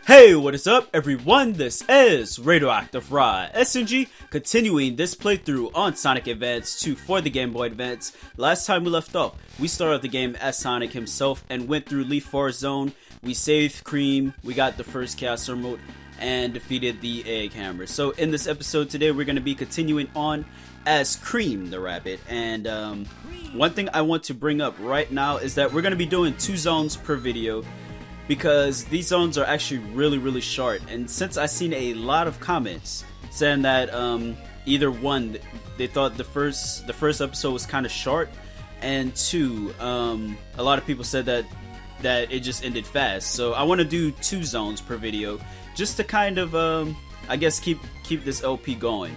Hey, what is up everyone? This is RadioactiveRah SNG, continuing this playthrough on Sonic Advance 2 for the Game Boy Advance. Last time we left off, we started the game as Sonic himself and went through Leaf Forest Zone. We saved Cream, we got the first Chaos Emerald, and defeated the Egg Hammer. So in this episode today, we're going to be continuing on as Cream the Rabbit. And one thing I want to bring up right now is that we're going to be doing 2 zones per video, because these zones are actually really short. And since I've seen a lot of comments saying that either one, they thought the first episode was kind of short, and 2, a lot of people said that it just ended fast. So I want to do 2 zones per video just to kind of I guess keep this LP going.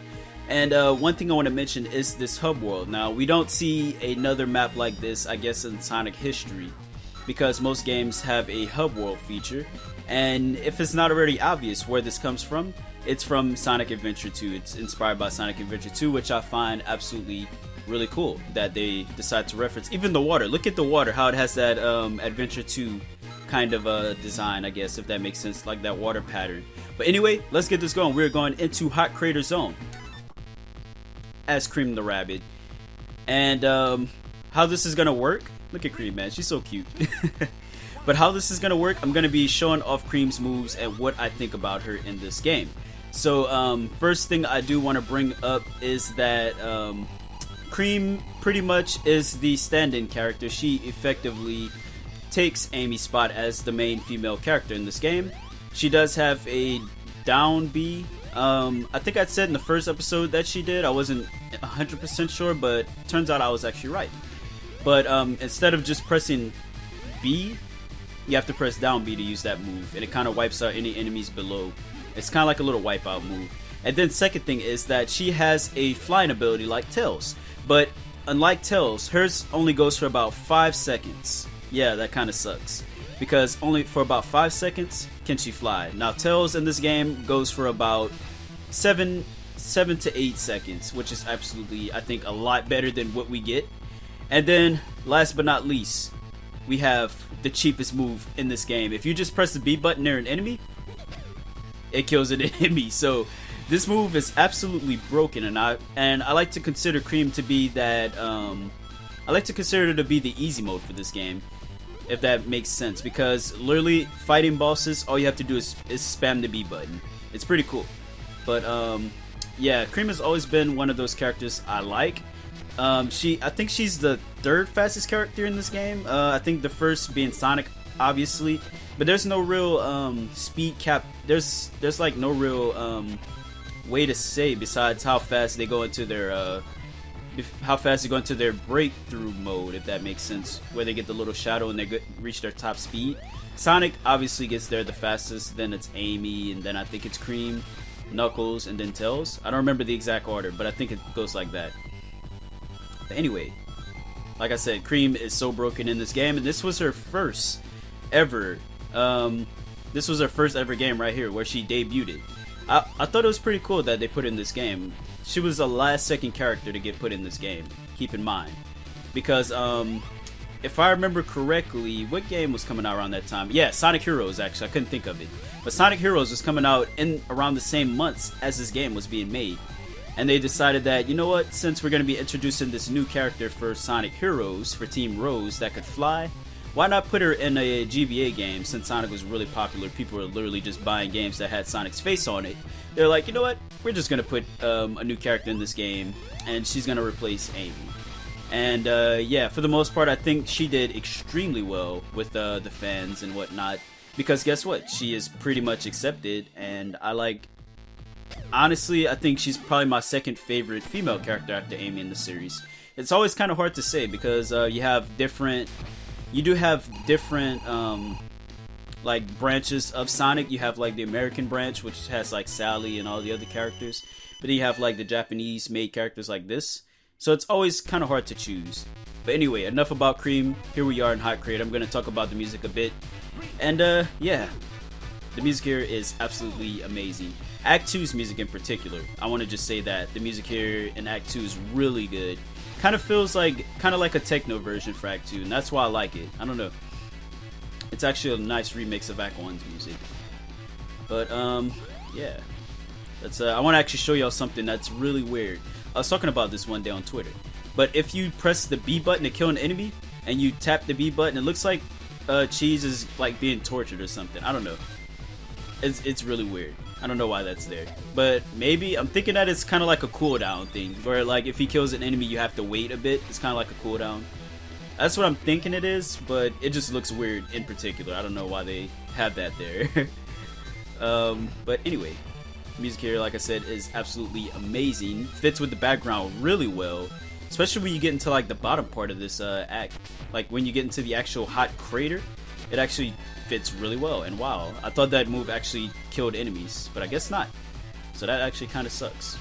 And one thing I want to mention is this hub world. Now, we don't see another map like this, I guess, in Sonic history, because most games have a hub world feature. And if it's not already obvious where this comes from, it's from Sonic Adventure 2. It's inspired by Sonic Adventure 2, which I find absolutely really cool that they decide to reference. Even the water, look at the water, how it has that Adventure 2 kind of design, I guess, if that makes sense, like that water pattern. But anyway, let's get this going. We're going into Hot Crater Zone as Cream the Rabbit. And how this is gonna work, look at Cream, man, she's so cute. But how this is gonna work, I'm gonna be showing off Cream's moves and what I think about her in this game. So first thing I do want to bring up is that Cream pretty much is the stand-in character. She effectively takes Amy's spot as the main female character in this game. She does have a down B. I think I said in the first episode that she did. I wasn't 100% sure, but turns out I was actually right. But instead of just pressing B, you have to press down B to use that move, and it kind of wipes out any enemies below. It's kind of like a little wipeout move. And then second thing is that she has a flying ability like Tails, but unlike Tails, hers only goes for about 5 seconds. Yeah, that kind of sucks, because only for about 5 seconds can she fly. Now Tails in this game goes for about 7 to 8 seconds, which is absolutely, I think, a lot better than what we get. And then, last but not least, we have the cheapest move in this game. If you just press the B button near an enemy, it kills an enemy. So this move is absolutely broken, and I like to consider Cream to be that. I like to consider it to be the easy mode for this game, if that makes sense. Because literally fighting bosses, all you have to do is spam the B button. It's pretty cool. But yeah, Cream has always been one of those characters I like. I think she's the 3rd fastest character in this game. I think the first being Sonic, obviously, but there's no real speed cap. There's like no real way to say besides how fast they go into their breakthrough mode, if that makes sense, where they get the little shadow and they reach their top speed. Sonic obviously gets there the fastest, then it's Amy, and then I think it's Cream, Knuckles, and then Tails. I don't remember the exact order, but I think it goes like that. But anyway, like I said, Cream is so broken in this game, and this was her first ever game right here where she debuted. I thought it was pretty cool that they put in this game. She was the last second character to get put in this game, keep in mind, because if I remember correctly, what game was coming out around that time? Yeah, Sonic Heroes, actually. I couldn't think of it, but Sonic Heroes was coming out in around the same months as this game was being made. And they decided that, you know what, since we're going to be introducing this new character for Sonic Heroes, for Team Rose, that could fly, why not put her in a GBA game? Since Sonic was really popular, people were literally just buying games that had Sonic's face on it. They're like, you know what, we're just going to put a new character in this game, and she's going to replace Amy. And yeah, for the most part, I think she did extremely well with the fans and whatnot, because guess what, she is pretty much accepted, and honestly, I think she's probably my 2nd favorite female character after Amy in the series. It's always kind of hard to say, because you do have different like branches of Sonic. You have like the American branch, which has like Sally and all the other characters, but then you have like the Japanese made characters like this. So it's always kind of hard to choose. But anyway, enough about Cream. Here we are in Hot Crate. I'm going to talk about the music a bit, and yeah, the music here is absolutely amazing. Act 2's music in particular, I want to just say that the music here in Act 2 is really good. Kind of feels like a techno version for Act 2, and that's why I like it. I don't know. It's actually a nice remix of Act 1's music. But yeah, that's I want to actually show y'all something that's really weird. I was talking about this one day on Twitter. But if you press the B button to kill an enemy and you tap the B button, it looks like Cheese is like being tortured or something. I don't know. It's really weird. I don't know why that's there. But maybe, I'm thinking that it's kind of like a cooldown thing. Where like if he kills an enemy you have to wait a bit. It's kind of like a cooldown. That's what I'm thinking it is. But it just looks weird in particular. I don't know why they have that there. But anyway. Music here, like I said, is absolutely amazing. Fits with the background really well. Especially when you get into like the bottom part of this act. Like when you get into the actual hot crater. It actually fits really well, and wow, I thought that move actually killed enemies, but I guess not. So that actually kind of sucks.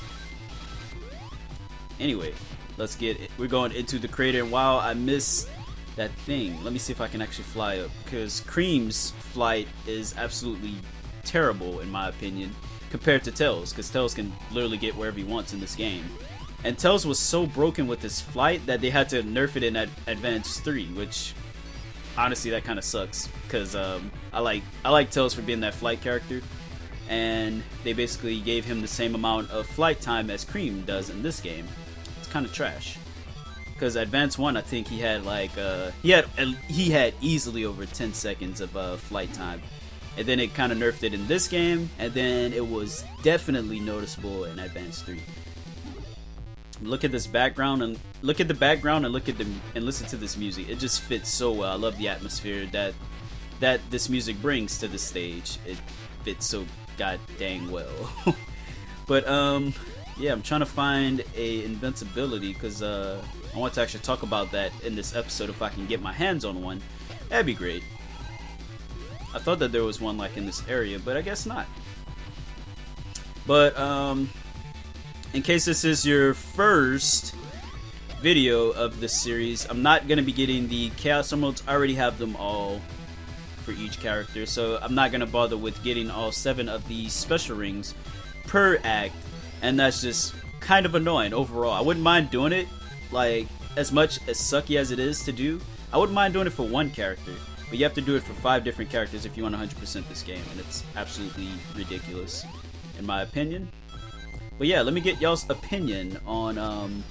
Anyway, we're going into the crater, and wow, I missed that thing. Let me see if I can actually fly up, because Cream's flight is absolutely terrible in my opinion, compared to Tails, because Tails can literally get wherever he wants in this game. And Tails was so broken with his flight that they had to nerf it in Advance 3, which honestly, that kind of sucks because I like Tails for being that flight character, and they basically gave him the same amount of flight time as Cream does in this game. It's kind of trash because Advance 1, I think he had like he had easily over 10 seconds of flight time, and then it kind of nerfed it in this game, and then it was definitely noticeable in Advance 3. Look at this background and look at the background and listen to this music. It just fits so well. I love the atmosphere that this music brings to the stage. It fits so god dang well. But yeah, I'm trying to find a invincibility because I want to actually talk about that in this episode. If I can get my hands on one, that'd be great. I thought that there was one like in this area, but I guess not. But in case this is your first video of this series, I'm not going to be getting the Chaos Emeralds. I already have them all for each character, so I'm not going to bother with getting all 7 of these special rings per act, and that's just kind of annoying overall. I wouldn't mind doing it, like, as much as sucky as it is to do. I wouldn't mind doing it for one character, but you have to do it for 5 different characters if you want 100% this game, and it's absolutely ridiculous, in my opinion. But yeah, let me get y'all's opinion on,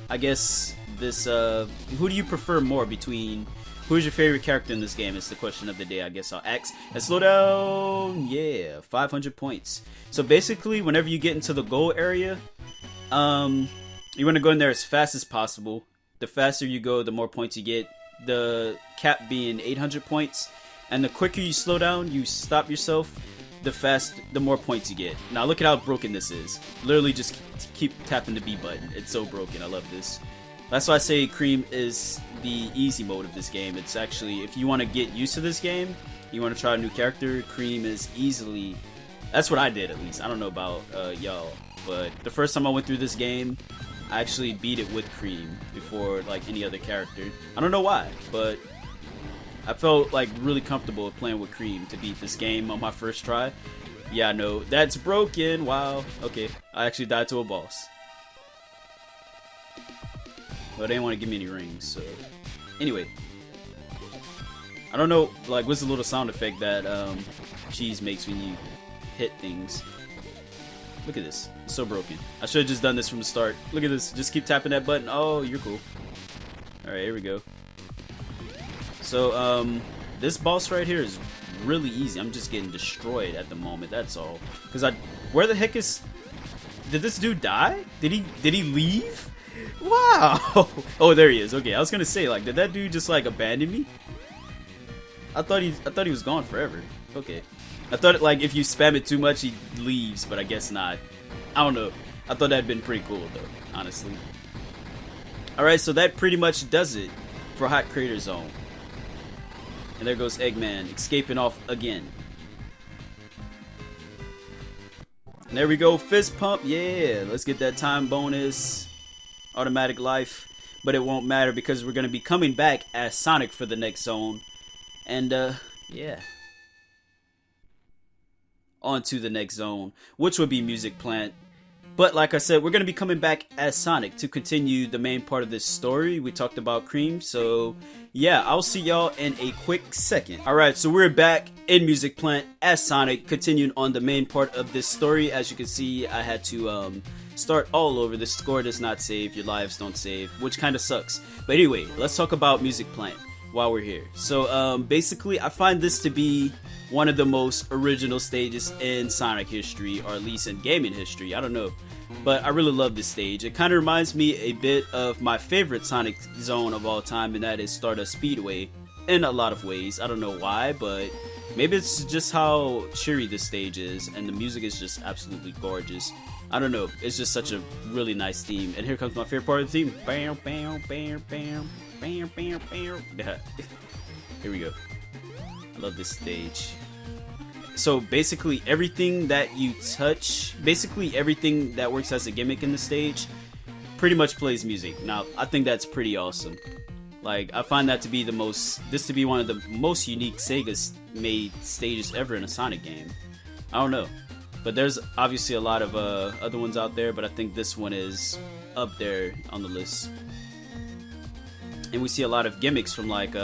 I guess, this, who do you prefer more between, who's your favorite character in this game? It's the question of the day, I guess I'll ask. And slow down, yeah, 500 points. So basically, whenever you get into the goal area, you want to go in there as fast as possible. The faster you go, the more points you get. The cap being 800 points. And the quicker you slow down, you stop yourself, the more points you get. Now look at how broken this is. Literally just keep tapping the B button. It's so broken. I love this. That's why I say Cream is the easy mode of this game. It's actually, if you want to get used to this game, you want to try a new character, Cream is easily, that's what I did at least. I don't know about y'all, but the first time I went through this game, I actually beat it with Cream before like any other character. I don't know why, but I felt like really comfortable playing with Cream to beat this game on my first try. Yeah, no, that's broken. Wow. Okay, I actually died to a boss. Well, they didn't want to give me any rings, so anyway. I don't know, like, what's the little sound effect that Cheese makes when you hit things. Look at this. It's so broken. I should have just done this from the start. Look at this. Just keep tapping that button. Oh, you're cool. Alright, here we go. So, this boss right here is really easy. I'm just getting destroyed at the moment, that's all. Because where the heck is... Did this dude die? Did he leave? Wow! Oh, there he is. Okay, I was gonna say, like, did that dude just, like, abandon me? I thought he was gone forever. Okay. I thought, like, if you spam it too much, he leaves, but I guess not. I don't know. I thought that'd been pretty cool, though, honestly. Alright, so that pretty much does it for Hot Crater Zone. And there goes Eggman, escaping off again. And there we go, fist pump, yeah. Let's get that time bonus. Automatic life. But it won't matter because we're going to be coming back as Sonic for the next zone. And, yeah. On to the next zone, which would be Music Plant. But like I said, we're going to be coming back as Sonic to continue the main part of this story. We talked about Cream, so yeah, I'll see y'all in a quick second. Alright, so we're back in Music Plant as Sonic, continuing on the main part of this story. As you can see, I had to start all over. The score does not save, your lives don't save, which kind of sucks. But anyway, let's talk about Music Plant while we're here. So basically, I find this to be one of the most original stages in Sonic history, or at least in gaming history, I don't know. But I really love this stage. It kind of reminds me a bit of my favorite Sonic zone of all time, and that is Stardust Speedway in a lot of ways. I don't know why, but maybe it's just how cheery this stage is, and the music is just absolutely gorgeous. I don't know, it's just such a really nice theme. And here comes my favorite part of the theme. Bam, bam, bam, bam, bam, bam, bam. Here we go. I love this stage. So basically everything that you touch, basically everything that works as a gimmick in the stage, pretty much plays music. Now, I think that's pretty awesome. Like, I find that to be this to be one of the most unique Sega made stages ever in a Sonic game. I don't know. But there's obviously a lot of other ones out there, but I think this one is up there on the list. And we see a lot of gimmicks from like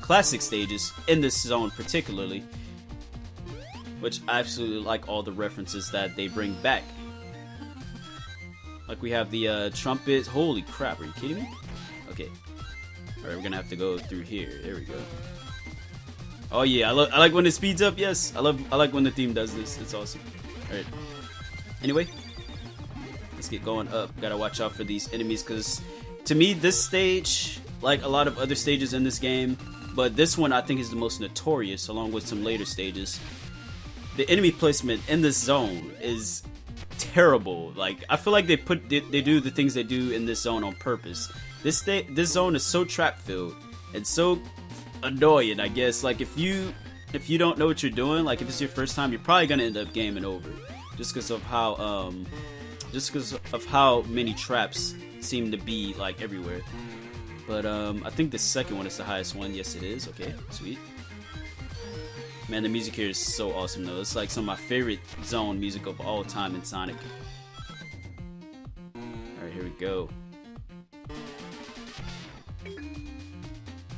classic stages in this zone particularly, which I absolutely like all the references that they bring back. Like we have the trumpets. Holy crap, are you kidding me? Okay. Alright, we're gonna have to go through here. There we go. Oh yeah, I like when it speeds up, yes. I like when the theme does this. It's awesome. Alright. Anyway, let's get going up. Gotta watch out for these enemies, because to me this stage, like a lot of other stages in this game, but this one I think is the most notorious, along with some later stages. The enemy placement in this zone is terrible. Like, I feel like they do the things they do in this zone on purpose. This zone is so trap filled and so annoying, I guess. Like, if you don't know what you're doing, like if it's your first time, you're probably gonna end up gaming over, just because of how many traps seem to be like everywhere. But I think the second one is the highest one. Yes, it is. Okay, sweet. Man, the music here is so awesome though. It's like some of my favorite zone music of all time in Sonic. Alright, here we go.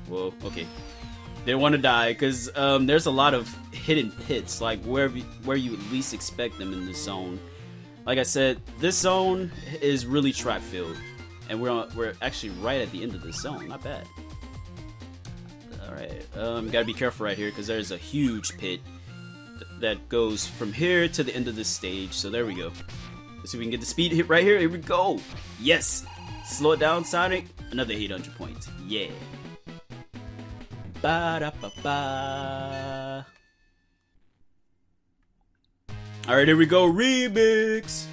Whoa, okay. Didn't want to die, because there's a lot of hidden pits, like where you least expect them in this zone. Like I said, this zone is really trap filled, and we're actually right at the end of this zone. Not bad. Alright, gotta be careful right here, because there's a huge pit that goes from here to the end of this stage. So there we go. Let's see if we can get the speed hit right here. Here we go. Yes. Slow it down, Sonic. Another 800 points. Yeah. Ba-da-ba-ba. Alright, here we go. Remix.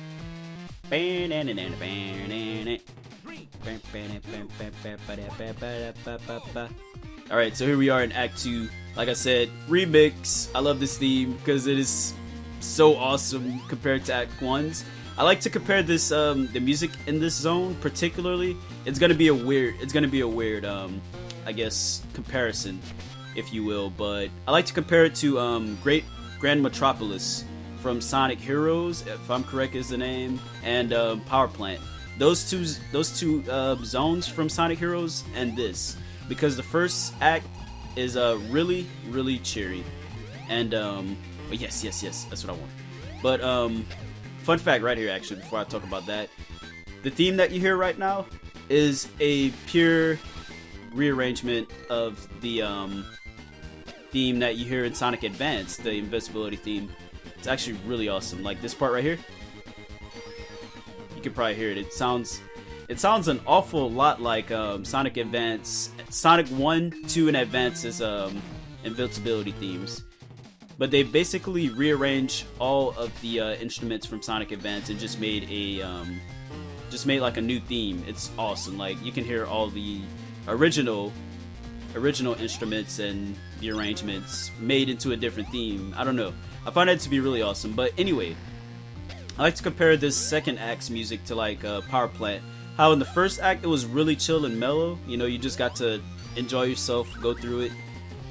Alright, so here we are in Act 2. Like I said, remix. I love this theme because it is so awesome compared to Act 1's. I like to compare this the music in this zone particularly. It's gonna be a weird I guess comparison, if you will, but I like to compare it to Great Grand Metropolis from Sonic Heroes, if I'm correct is the name, and Power Plant. Those two zones from Sonic Heroes and this, because the first act is really cheery, and yes, that's what I want. But fun fact right here, actually, before I talk about that, the theme that you hear right now is a pure rearrangement of the theme that you hear in Sonic Advance, the invincibility theme. It's actually really awesome. Like this part right here, you can probably hear it. It sounds an awful lot like Sonic Advance, Sonic 1, 2, and Advance's invincibility themes. But they basically rearranged all of the instruments from Sonic Advance and just made like a new theme. It's awesome. Like you can hear all the original instruments and the arrangements made into a different theme. I don't know. I find it to be really awesome. But anyway, I like to compare this second act's music to like Power Plant. How in the first act it was really chill and mellow. You know, you just got to enjoy yourself, go through it.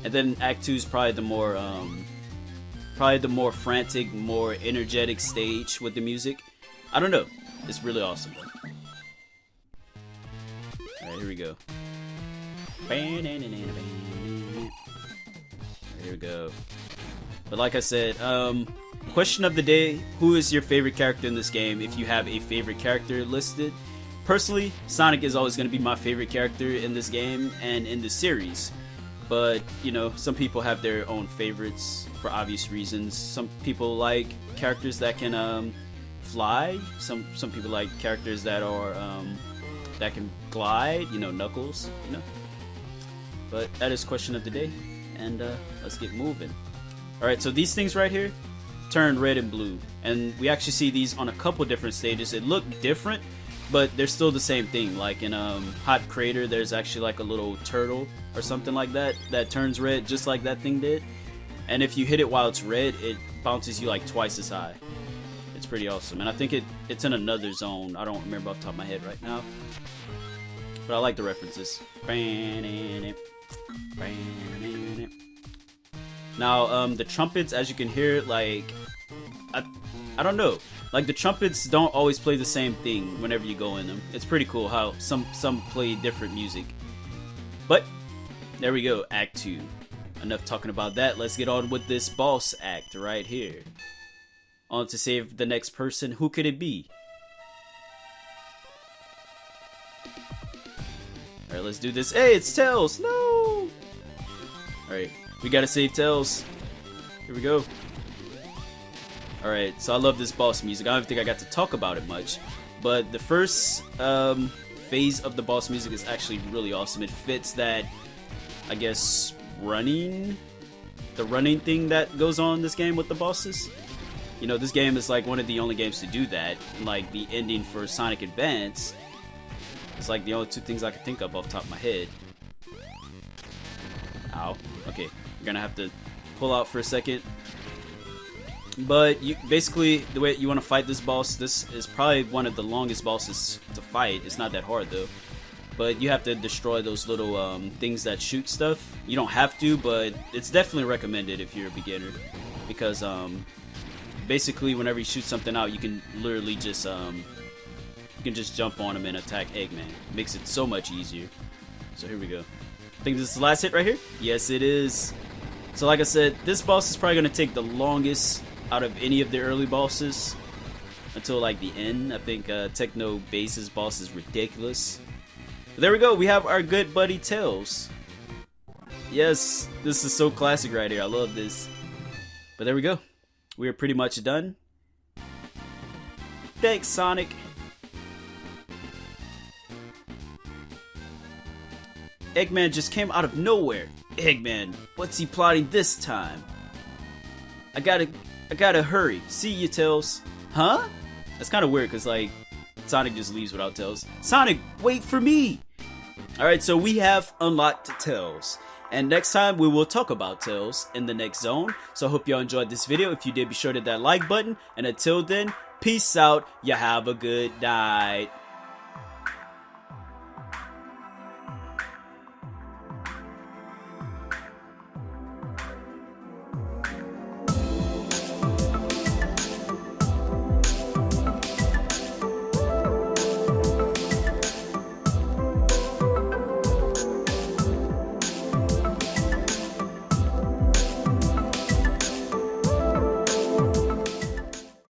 And then Act 2 is probably the more frantic, more energetic stage with the music. I don't know. It's really awesome. Alright, here we go. Here we go. But like I said, question of the day, who is your favorite character in this game if you have a favorite character listed? Personally, Sonic is always going to be my favorite character in this game and in the series. But, you know, some people have their own favorites for obvious reasons. Some people like characters that can fly. Some people like characters that are that can glide, you know, Knuckles, you know. But that is question of the day, and let's get moving. Alright, so these things right here turn red and blue, and we actually see these on a couple different stages. It look different, but they're still the same thing. Like in Hot Crater, there's actually like a little turtle or something like that that turns red just like that thing did. And if you hit it while it's red, it bounces you like twice as high. It's pretty awesome, and I think it's in another zone. I don't remember off the top of my head right now, but I like the references. Now, the trumpets, as you can hear, like, I don't know, like the trumpets don't always play the same thing whenever you go in them. It's pretty cool how some play different music. But there we go, Act 2. Enough talking about that. Let's get on with this boss act right here. On to save the next person. Who could it be? Alright, let's do this. Hey, it's Tails! No! Alright, we gotta save Tails. Here we go. Alright, so I love this boss music. I don't think I got to talk about it much, but the first phase of the boss music is actually really awesome. It fits that, I guess, running thing that goes on in this game with the bosses. You know, this game is like one of the only games to do that. And like the ending for Sonic Advance, it's like the only two things I can think of off the top of my head. Ow. Okay, you're gonna have to pull out for a second. But you basically, the way you want to fight this boss, this is probably one of the longest bosses to fight. It's not that hard though. But you have to destroy those little things that shoot stuff. You don't have to, but it's definitely recommended if you're a beginner, because basically whenever you shoot something out, you can literally just jump on him and attack Eggman. Makes it so much easier. So here we go. I think this is the last hit right here. Yes, it is. So like I said, this boss is probably gonna take the longest out of any of the early bosses until like the end. I think Techno Bass's boss is ridiculous. But there we go. We have our good buddy Tails. Yes, this is so classic right here. I love this. But there we go. We are pretty much done. Thanks, Sonic. Eggman just came out of nowhere. Eggman, what's he plotting this time? I gotta hurry. See you, Tails. Huh? That's kind of weird, because like Sonic just leaves without Tails. Sonic, wait for me. Alright, so we have unlocked Tails. And next time we will talk about Tails in the next zone. So I hope y'all enjoyed this video. If you did, be sure to hit that like button. And until then, peace out. You have a good night.